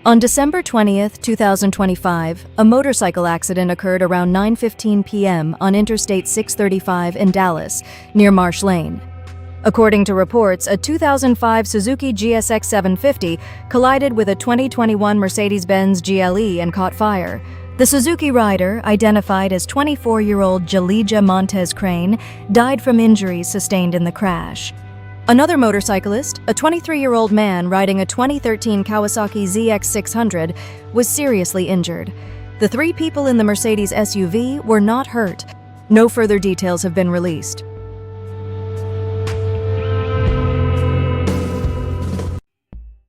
On December 20th, 2025, a motorcycle accident occurred around 9:15 p.m. on Interstate 635 in Dallas, near Marsh Lane. According to reports, a 2005 Suzuki GSX750 collided with a 2021 Mercedes-Benz GLE and caught fire. The Suzuki rider, identified as 24-year-old Jalijah Montez Craine, died from injuries sustained in the crash. Another motorcyclist, a 23-year-old man riding a 2013 Kawasaki ZX600, was seriously injured. The three people in the Mercedes SUV were not hurt. No further details have been released.